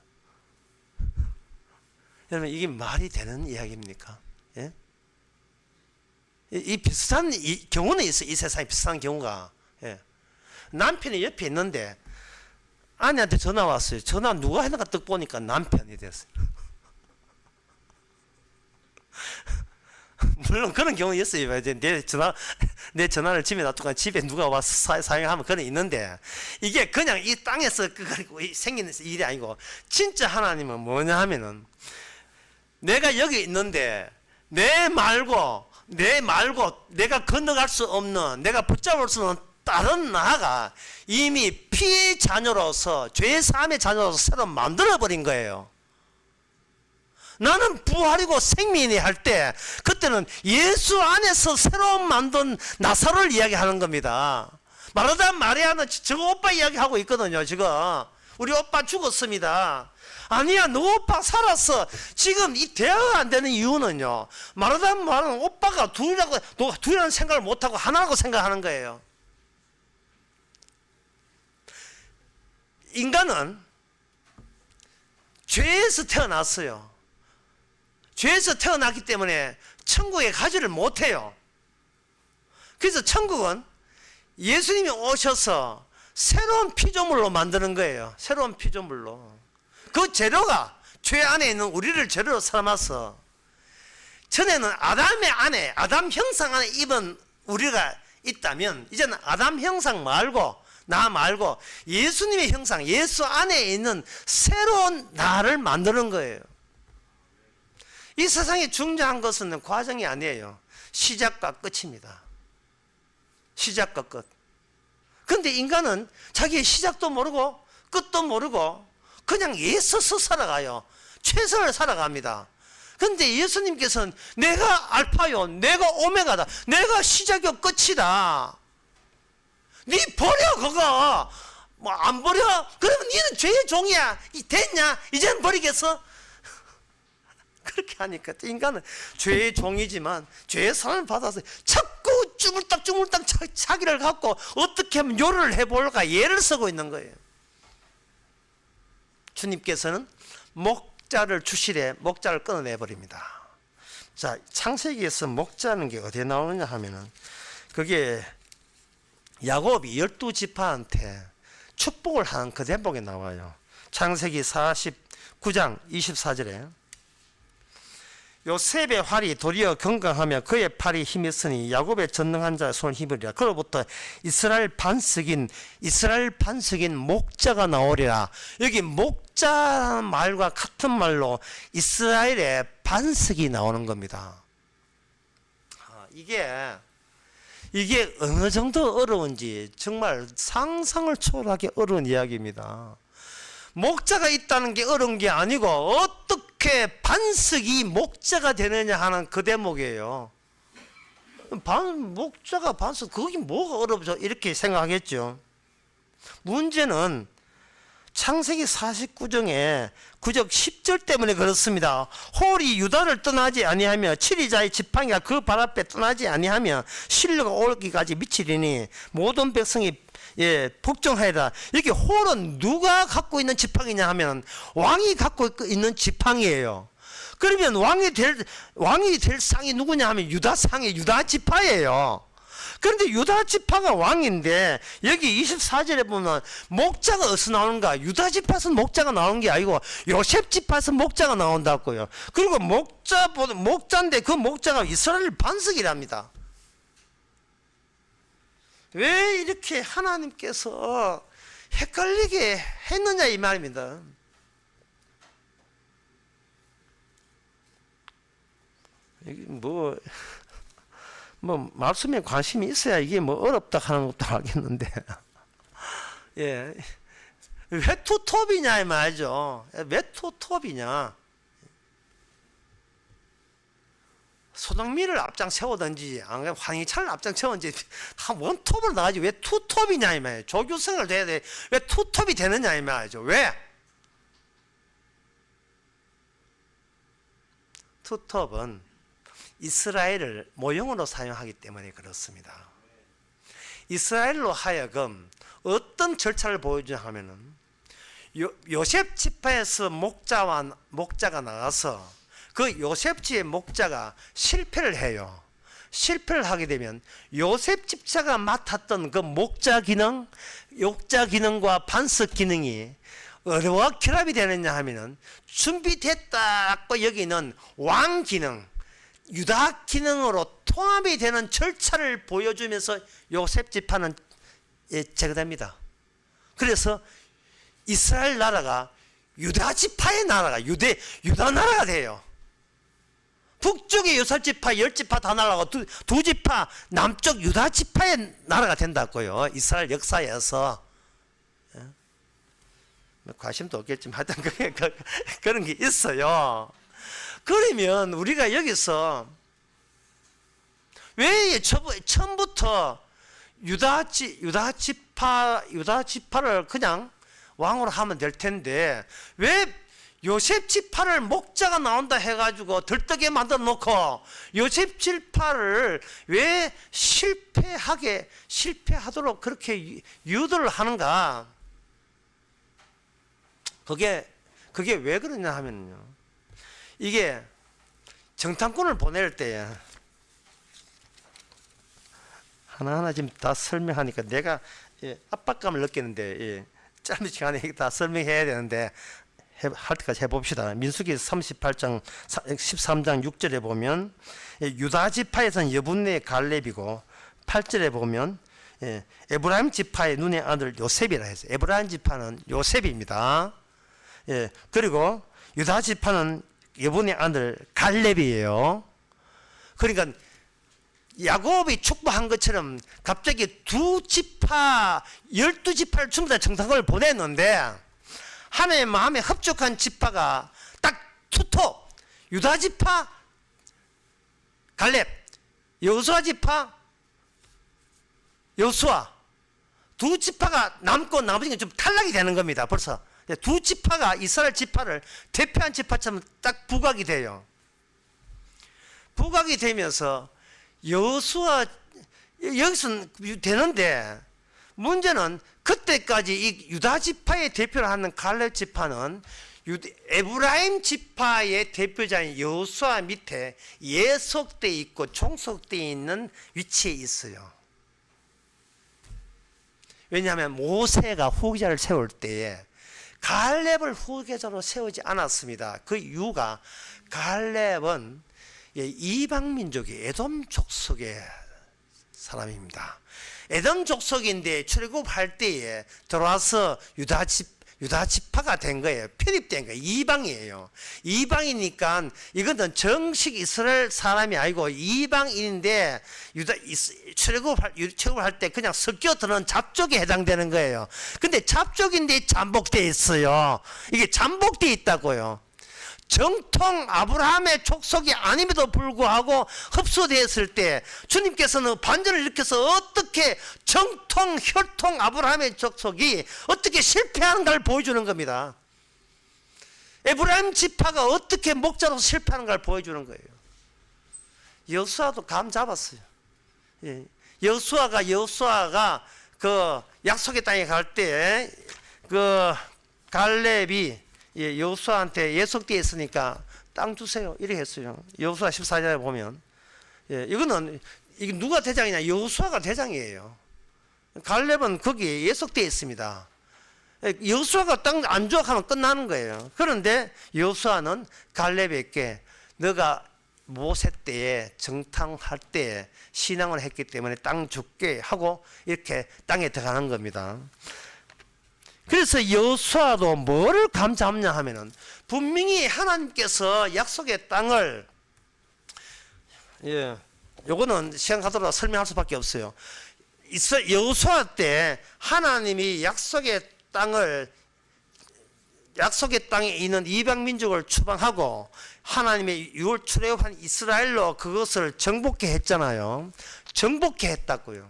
여러분 이게 말이 되는 이야기입니까? 예? 이 비슷한 경우는 있어요. 이 세상에 비슷한 경우가. 예. 남편이 옆에 있는데 아내한테 전화 왔어요. 전화 누가 했는가 딱 보니까 남편이 됐어요. 물론 그런 경우 있어요. 내 전화를 집에 놔두고 집에 누가 와서 사용하면 그런 있는데, 이게 그냥 이 땅에서 생기는 일이 아니고, 진짜 하나님은 뭐냐 하면은 내가 여기 있는데 내 말고 내가 건너갈 수 없는, 내가 붙잡을 수 없는 다른 나가 이미 피의 자녀로서, 죄의 사함의 자녀로서 새로 만들어버린 거예요. 나는 부활이고 생명이 할 때, 그때는 예수 안에서 새로 만든 나사로를 이야기하는 겁니다. 마르다 마리아는 저거 오빠 이야기하고 있거든요. 지금 우리 오빠 죽었습니다. 아니야, 너 오빠 살았어. 지금 이 대화가 안 되는 이유는요, 말하다 말은 오빠가 둘이라는 생각을 못하고 하나라고 생각하는 거예요. 인간은 죄에서 태어났어요. 죄에서 태어났기 때문에 천국에 가지를 못해요. 그래서 천국은 예수님이 오셔서 새로운 피조물로 만드는 거예요. 새로운 피조물로. 그 재료가 죄 안에 있는 우리를 재료로 삼아서, 전에는 아담의 안에, 아담 형상 안에 입은 우리가 있다면, 이제는 아담 형상 말고, 나 말고 예수님의 형상, 예수 안에 있는 새로운 나를 만드는 거예요. 이 세상에 중요한 것은 과정이 아니에요. 시작과 끝입니다. 시작과 끝. 근데 인간은 자기의 시작도 모르고 끝도 모르고 그냥 애써서 살아가요. 최선을 살아갑니다. 근데 예수님께서는 내가 알파요, 내가 오메가다, 내가 시작이요 끝이다. 네 버려 그거. 뭐 안 버려? 그러면 니는 죄의 종이야. 됐냐? 이제는 버리겠어? 그렇게 하니까 인간은 죄의 종이지만 죄의 사랑을 받아서 자꾸 쭈물딱 자기를 갖고 어떻게 하면 요를 해볼까 예를 쓰고 있는 거예요. 주님께서는 목자를 주시래 목자를 끊어내버립니다. 자, 창세기에서 목자는 게 어디에 나오느냐 하면은, 그게 야곱이 12지파한테 축복을 하는 그 대목에 나와요. 창세기 49장 24절에 요셉의 활이 도리어 건강하며 그의 팔이 힘이 있으니 야곱의 전능한 자의 손을 힘으리라. 그로부터 이스라엘 반석인 목자가 나오리라. 여기 목자라는 말과 같은 말로 이스라엘의 반석이 나오는 겁니다. 이게 어느 정도 어려운지 정말 상상을 초월하게 어려운 이야기입니다. 목자가 있다는 게 어려운 게 아니고 어떻게 반석이 목자가 되느냐 하는 그 대목이에요. 목자가 반석, 그게 뭐가 어렵죠? 이렇게 생각하겠죠. 문제는 창세기 49장에 구적 10절 때문에 그렇습니다. 홀이 유다를 떠나지 아니하며 칠이자의 지팡이가 그 발 앞에 떠나지 아니하며 신뢰가 오기까지 미치리니 모든 백성이 복종하리라. 이렇게 홀은 누가 갖고 있는 지팡이냐 하면 왕이 갖고 있는 지팡이에요. 그러면 왕이 될 쌍이 누구냐 하면 유다 지파예요. 그런데 유다 지파가 왕인데 여기 24절에 보면 목자가 어디서 나오는가? 유다 지파에서 목자가 나오는 게 아니고 요셉 지파에서 목자가 나온다고요. 그리고 목자인데 그 목자가 이스라엘 반석이랍니다. 왜 이렇게 하나님께서 헷갈리게 했느냐 이 말입니다. 이게 뭐 말씀에 관심이 있어야 이게 뭐 어렵다 하는 것도 알겠는데 예, 왜 투톱이냐 이 말이죠. 왜 투톱이냐? 손흥민을 앞장 세우든지 황희찬을 앞장 세우든지 다 원톱을 나가지 왜 투톱이냐 이 말이에요. 조규성을 돼야 돼. 왜 투톱이 되느냐 이 말이죠. 왜? 투톱은 이스라엘을 모형으로 사용하기 때문에 그렇습니다. 이스라엘로 하여금 어떤 절차를 보여주냐 하면은 요셉 지파에서 목자가 나가서 그 요셉지의 목자가 실패를 해요. 실패를 하게 되면 요셉 집사가 맡았던 그 목자 기능과 반석 기능이 어디와 결합이 되느냐 하면은 준비됐다고 여기는 왕 기능, 유다 기능으로 통합이 되는 절차를 보여주면서 요셉 지파는 제거됩니다. 그래서 이스라엘 나라가 유다 지파의 나라가 유다 나라가 돼요. 북쪽의 요셉 지파 10지파 다 날아가고 두 지파 남쪽 유다 지파의 나라가 된다고요. 이스라엘 역사에서. 관심도 없겠지만 하여튼 그런 게 있어요. 그러면 우리가 여기서 왜 처음부터 유다 지파를 그냥 왕으로 하면 될 텐데 왜 요셉 지파를 목자가 나온다 해가지고 들뜨게 만들어 놓고 요셉 지파를 왜 실패하도록 그렇게 유도를 하는가? 그게 왜 그러냐 하면요, 이게 정탐꾼을 보낼 때 하나하나 지금 다 설명하니까 내가 압박감을 느끼는데 짧은 시간에 다 설명해야 되는데 할 때까지 해봅시다. 민수기 38장 13장 6절에 보면 유다 지파에서는 여분네 갈렙이고 8절에 보면 에브라임 지파의 눈의 아들 요셉이라 했어요. 에브라임 지파는 요셉입니다. 그리고 유다 지파는 여분의 아들 갈렙이에요. 그러니까 야곱이 축복한 것처럼 갑자기 12지파를 전부 다 정탐꾼을 보냈는데 하나님의 마음에 흡족한 지파가 딱 투톱, 유다 지파 갈렙, 여호수아 지파 여호수아, 두 지파가 남고 나머지는 좀 탈락이 되는 겁니다. 벌써 두 지파가 이스라엘 지파를 대표한 지파처럼 딱 부각이 돼요. 부각이 되면서 여호수아 여기서는 되는데 문제는 그때까지 이 유다 지파의 대표를 하는 갈렙 지파는 에브라임 지파의 대표자인 여호수아 밑에 예속돼 있고 종속돼 있는 위치에 있어요. 왜냐하면 모세가 후계자를 세울 때에 갈렙을 후계자로 세우지 않았습니다. 그 이유가 갈렙은 이방 민족의 에돔 족속의 사람입니다. 에돔 족속인데 출애굽할 때에 들어와서 유다 지파가 된 거예요. 편입된 거예요. 이방이에요. 이방이니까 이거는 정식 이스라엘 사람이 아니고 이방인인데 출애굽할 때 그냥 섞여드는 잡족에 해당되는 거예요. 근데 잡족인데 잠복돼 있어요. 이게 잠복돼 있다고요. 정통 아브라함의 족속이 아님에도 불구하고 흡수되었을 때 주님께서는 반전을 일으켜서 어떻게 정통 혈통 아브라함의 족속이 어떻게 실패하는가를 보여주는 겁니다. 에브라임 지파가 어떻게 목자로서 실패하는가를 보여주는 거예요. 여호수아도 감 잡았어요. 여호수아가 그 약속의 땅에 갈 때 그 갈렙이 여호수아한테 예속되어 있으니까 땅 주세요 이렇게 했어요. 여호수아 14절에 보면 이게 누가 대장이냐? 여호수아가 대장이에요. 갈렙은 거기에 예속되어 있습니다. 여호수아가 땅 안 조각하면 끝나는 거예요. 그런데 여호수아는 갈렙에게 너가 모세 때에 정탐할 때에 신앙을 했기 때문에 땅 줄게 하고 이렇게 땅에 들어가는 겁니다. 그래서 여호수아도 뭐를 감 잡냐 하면은 분명히 하나님께서 약속의 땅을 요거는 시간 가도록 설명할 수밖에 없어요. 여호수아 때 하나님이 약속의 땅에 있는 이방 민족을 추방하고 하나님의 6월 출애굽한 이스라엘로 그것을 정복해 했잖아요. 정복해 했다고요.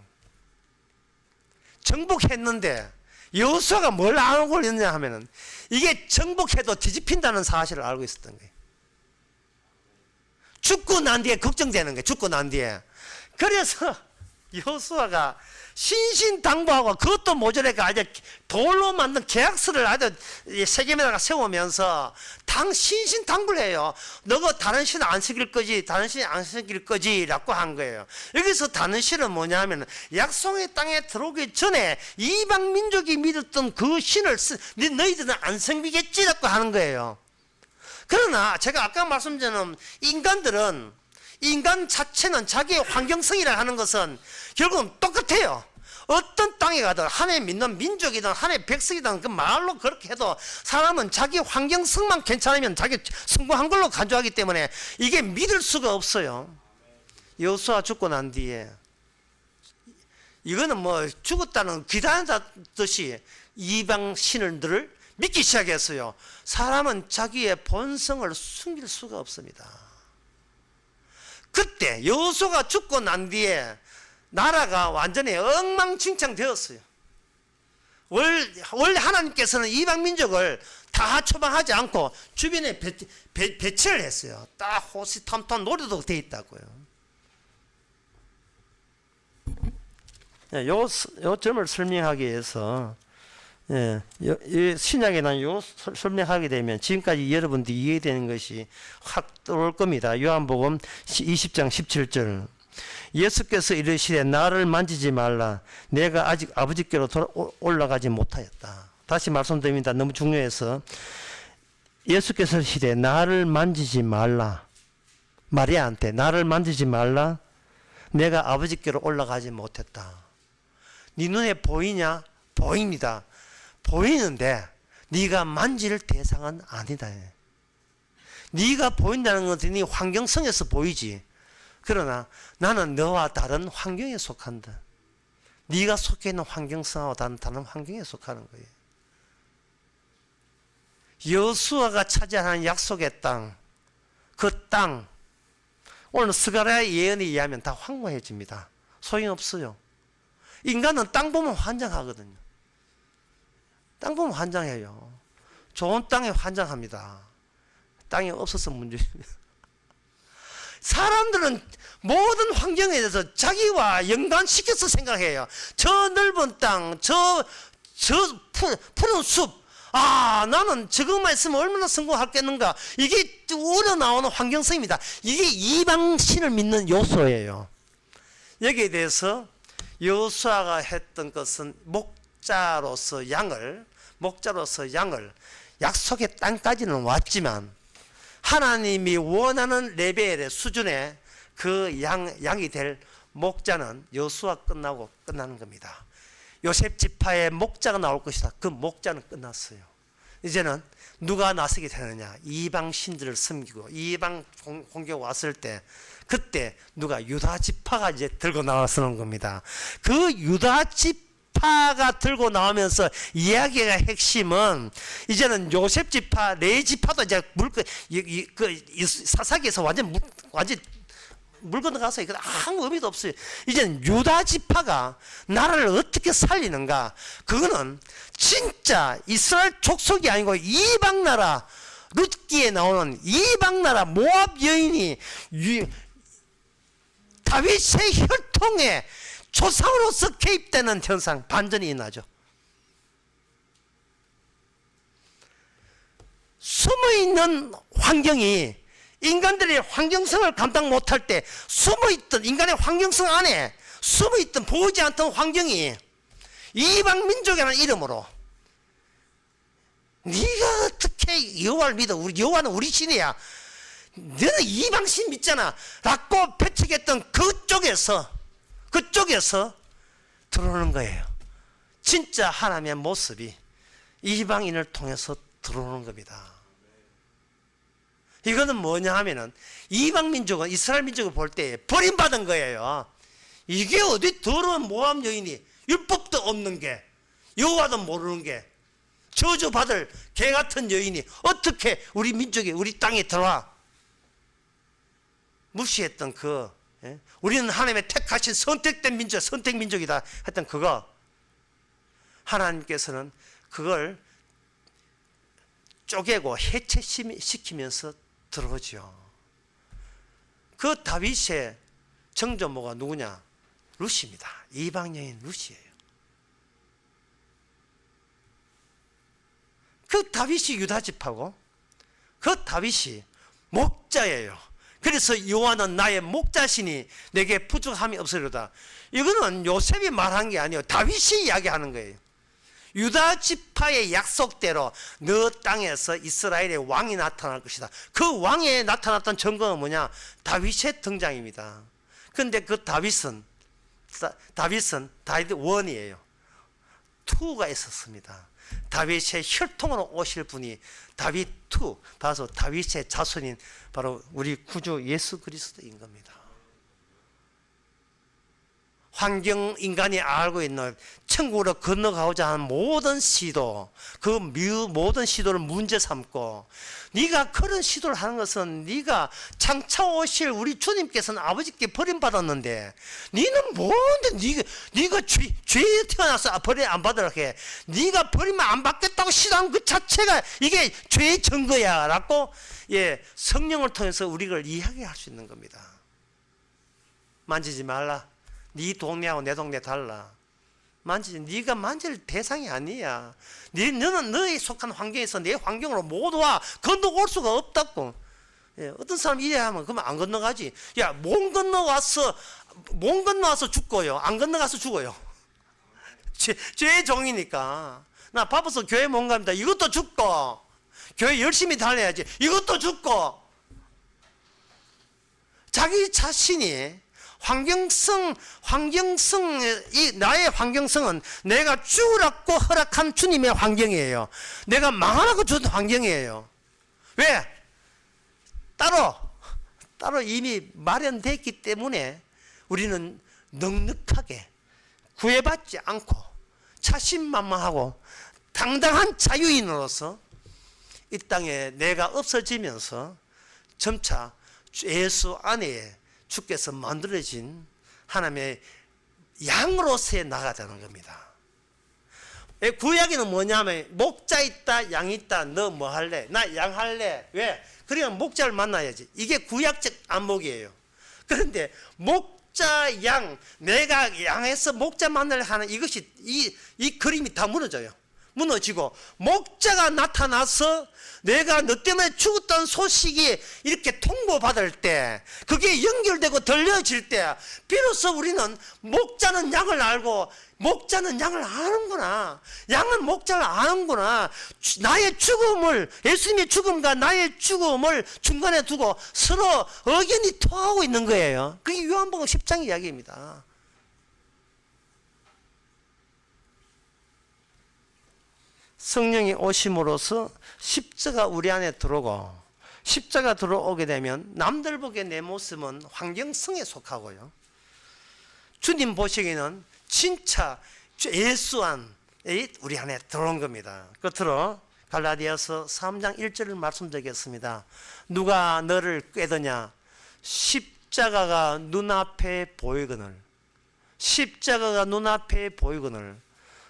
정복했는데 여호수아가 뭘 알고 있느냐 하면은 이게 정복해도 뒤집힌다는 사실을 알고 있었던 거예요. 죽고 난 뒤에 걱정되는 거예요. 죽고 난 뒤에. 그래서 여호수아가 신신당부하고 그것도 모자라니까 아주 돌로 만든 계약서를 아주 세겜에다가 세우면서 신신당부를 해요. 너가 다른 신을 안 새길 거지, 다른 신이 안 새길 거지 라고 한 거예요. 여기서 다른 신은 뭐냐 하면 약속의 땅에 들어오기 전에 이방 민족이 믿었던 그 신을 너희들은 안 섬기겠지 라고 하는 거예요. 그러나 제가 아까 말씀드린 인간 자체는 자기의 환경성이라 하는 것은 결국은 똑같아요. 어떤 땅에 가든 하나님 믿는 민족이든 하나님의 백성이든 그 말로 그렇게 해도 사람은 자기 환경성만 괜찮으면 자기 성공한 걸로 간주하기 때문에 이게 믿을 수가 없어요. 여호수아 죽고 난 뒤에 이거는 뭐 죽었다는 기다렸듯이 이방 신들을 믿기 시작했어요. 사람은 자기의 본성을 숨길 수가 없습니다. 그때 여호수아가 죽고 난 뒤에 나라가 완전히 엉망진창 되었어요. 원래 하나님께서는 이방 민족을 다 처방하지 않고 주변에 배치를 했어요. 딱 호시탐탐 노래도 돼 있다고요. 요 점을 설명하기 위해서 신약에 난 요 설명하게 되면 지금까지 여러분들이 이해되는 것이 확 들어올 겁니다. 요한복음 20장 17절. 예수께서 이르시되 나를 만지지 말라. 내가 아직 아버지께로 올라가지 못하였다. 다시 말씀드립니다. 너무 중요해서. 예수께서 이르시되 나를 만지지 말라. 마리아한테 나를 만지지 말라. 내가 아버지께로 올라가지 못했다. 네 눈에 보이냐? 보입니다. 보이는데 네가 만질 대상은 아니다. 네가 보인다는 것은 네 환경성에서 보이지. 그러나 나는 너와 다른 환경에 속한다. 네가 속해 있는 환경성하고 다른 환경에 속하는 거예요. 여수아가 차지하는 약속의 땅, 그 땅, 오늘 스가랴의 예언에 의하면 다 황무해집니다. 소용없어요. 인간은 땅 보면 환장하거든요. 땅 보면 환장해요. 좋은 땅에 환장합니다. 땅이 없어서 문제입니다. 사람들은 모든 환경에 대해서 자기와 연관시켜서 생각해요. 저 넓은 땅, 저 푸른 숲, 나는 저것만 있으면 얼마나 성공하겠는가. 이게 우러나오는 환경성입니다. 이게 이방신을 믿는 요소예요. 여기에 대해서 여호수아가 했던 것은 목자로서 양을 약속의 땅까지는 왔지만 하나님이 원하는 레벨의 수준의 그 양이 될 목자는 여호수아 끝나고 끝나는 겁니다. 요셉 지파의 목자가 나올 것이다. 그 목자는 끝났어요. 이제는 누가 나서게 되느냐? 이방 신들을 섬기고 이방 공격 왔을 때 그때 누가 유다 지파가 이제 들고 나서는 겁니다. 그 유다 지파가 들고 나오면서 이야기가 핵심은 이제는 요셉 지파, 레위 지파도 이제 사사기에서 완전 물 건너가서 이거 아무 의미도 없어요. 이제는 유다 지파가 나라를 어떻게 살리는가? 그거는 진짜 이스라엘 족속이 아니고 이방 나라, 룻기에 나오는 이방 나라 모압 여인이 다윗의 혈통에 조상으로서 개입되는 현상, 반전이 일어나죠. 숨어있는 환경이 인간들의 환경성을 감당 못할 때 숨어있던 인간의 환경성 안에 숨어있던 보이지 않던 환경이 이방 민족이라는 이름으로 네가 어떻게 여호와를 믿어? 여호와는 우리 신이야. 너는 이방신 믿잖아 라고 배척했던 그쪽에서 들어오는 거예요. 진짜 하나님의 모습이 이방인을 통해서 들어오는 겁니다. 이거는 뭐냐 하면은 이방 민족은 이스라엘 민족을 볼 때 버림받은 거예요. 이게 어디 더러운 모압 여인이 율법도 없는 게 여호와도 모르는 게 저주받을 개 같은 여인이 어떻게 우리 민족이 우리 땅에 들어와? 무시했던 우리는 하나님의 택하신 선택된 민족, 선택민족이다 했던 그거 하나님께서는 그걸 쪼개고 해체시키면서 들어오죠. 그 다윗의 정조모가 누구냐? 룻입니다. 이방 여인 룻이에요. 그 다윗이 유다 지파고 그 다윗이 목자예요. 그래서 여호와는 나의 목자시니 내게 부족함이 없으리로다. 이거는 요셉이 말한 게 아니에요. 다윗이 이야기하는 거예요. 유다 지파의 약속대로 너 땅에서 이스라엘의 왕이 나타날 것이다. 그 왕에 나타났던 증거는 뭐냐? 다윗의 등장입니다. 그런데 그 다윗은 다윗 원이에요. 투가 있었습니다. 다윗의 혈통으로 오실 분이 다윗 투, 바로 다윗의 자손인 바로 우리 구주 예수 그리스도인 겁니다. 환경 인간이 알고 있는 천국으로 건너가고자 하는 모든 시도, 그 모든 시도를 문제 삼고, 네가 그런 시도를 하는 것은 네가 장차 오실 우리 주님께서는 아버지께 버림받았는데 네는 뭔데 네가 죄에 태어나서 버림 안 받으라 해. 네가 버리면 안 받겠다고 시도한 그 자체가 이게 죄의 증거야 라고 성령을 통해서 우리를 이야기할 수 있는 겁니다. 만지지 말라. 네 동네하고 내 동네 달라. 네가 만질 대상이 아니야. 너는 너에 속한 환경에서 내 환경으로 못 와. 건너올 수가 없다고. 어떤 사람 이래 하면 그러면 안 건너가지. 야, 몸 건너와서 죽고요. 안 건너가서 죽어요. 죄의 종이니까. 나 바빠서 교회 못 갑니다. 이것도 죽고, 교회 열심히 다녀야지. 이것도 죽고. 자기 자신이 나의 환경성은 내가 죽으라고 허락한 주님의 환경이에요. 내가 망하라고 준 환경이에요. 왜? 따로 이미 마련됐기 때문에 우리는 넉넉하게 구애받지 않고 자신만만하고 당당한 자유인으로서 이 땅에 내가 없어지면서 점차 예수 안에 주께서 만들어진 하나님의 양으로서의 나가자는 겁니다. 구약에는 뭐냐면 목자 있다 양 있다. 너 뭐 할래? 나 양 할래. 왜? 그러면 목자를 만나야지. 이게 구약적 안목이에요. 그런데 목자 양, 내가 양에서 목자 만나려 하는 이것이 이 그림이 다 무너지고 목자가 나타나서 내가 너 때문에 죽었다는 소식이 이렇게 통보받을 때, 그게 연결되고 들려질 때 비로소 우리는 목자는 양을 알고 목자는 양을 아는구나, 양은 목자를 아는구나. 나의 죽음을, 예수님의 죽음과 나의 죽음을 중간에 두고 서로 의견이 통하고 있는 거예요. 그게 요한복음 10장 이야기입니다. 성령이 오심으로써 십자가 우리 안에 들어오고, 십자가 들어오게 되면 남들 보기에 내 모습은 환경성에 속하고요, 주님 보시기에는 진짜 예수 안에 우리 안에 들어온 겁니다. 끝으로 갈라디아서 3장 1절을 말씀드리겠습니다. 누가 너를 꾀더냐? 십자가가 눈앞에 보이거늘. 십자가가 눈앞에 보이거늘.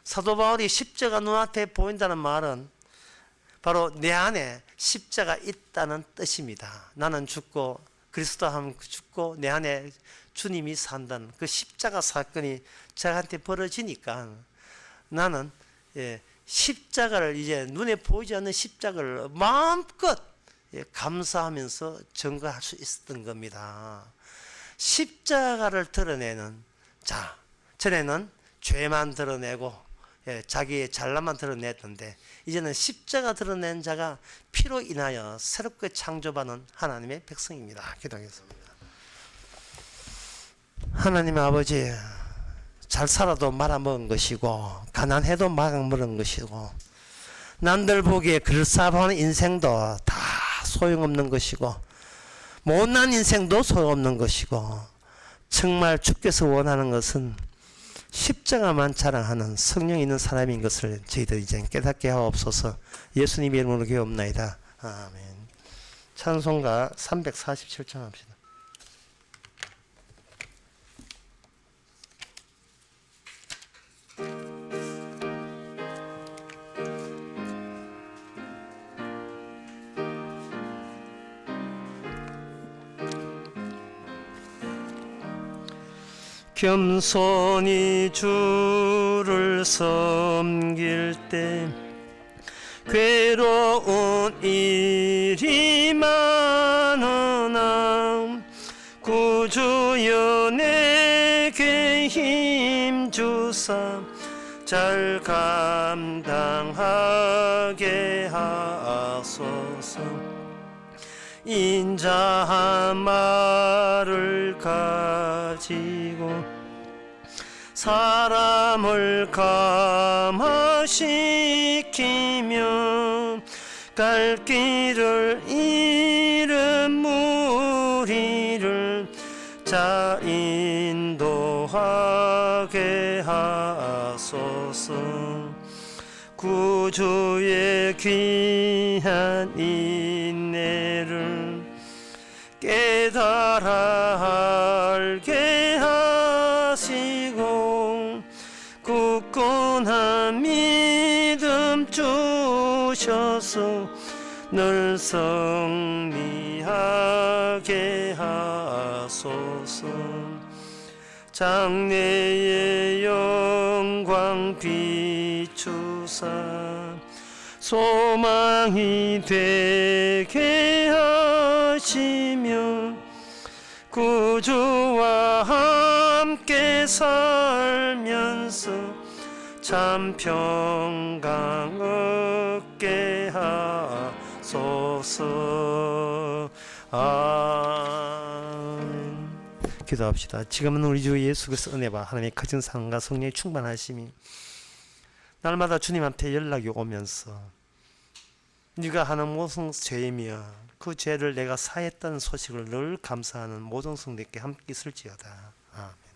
사도 바울이 십자가 눈앞에 보인다는 말은 바로 내 안에 십자가 있다는 뜻입니다. 나는 죽고 그리스도와 함께 죽고 내 안에 주님이 산다는 그 십자가 사건이 저한테 벌어지니까 나는 십자가를, 이제 눈에 보이지 않는 십자가를 마음껏 감사하면서 증거할 수 있었던 겁니다. 십자가를 드러내는 자, 전에는 죄만 드러내고 자기의 잘남만 드러냈던데, 이제는 십자가 드러낸 자가 피로 인하여 새롭게 창조받는 하나님의 백성입니다. 기도하겠습니다. 하나님 아버지, 잘 살아도 말아먹은 것이고 가난해도 말아먹은 것이고 남들 보기에 그럴싸한 인생도 다 소용없는 것이고 못난 인생도 소용없는 것이고, 정말 주께서 원하는 것은 십자가만 자랑하는 성령 있는 사람인 것을 저희들 이제 깨닫게 하옵소서. 예수님 이름으로 기도옵나이다. 아멘. 찬송가 347장 합시다. 겸손히 주를 섬길 때 괴로운 일이 많으나 구주여 내게 힘 주사 잘 감당하게 하소서. 인자한 말을 가지고 사람을 감화시키며 갈 길을 잃은 무리를 잘 인도하 구주의 귀한 인내를 깨달아 알게 하시고 굳건한 믿음 주셔서 늘 승리하게 하소서. 장래의 영광 비추사 소망이 되게 하시며 구주와 함께 살면서 참 평강 얻게 하소서. 아멘. 기도합시다. 지금은 우리 주 예수 그리스도 은혜와 하나님의 거진 사랑과 성령의 충만하심이 날마다 주님한테 연락이 오면서 네가 하는 모든 죄이며 그 죄를 내가 사했다는 소식을 늘 감사하는 모든 성도께 함께 있을지어다. 아멘.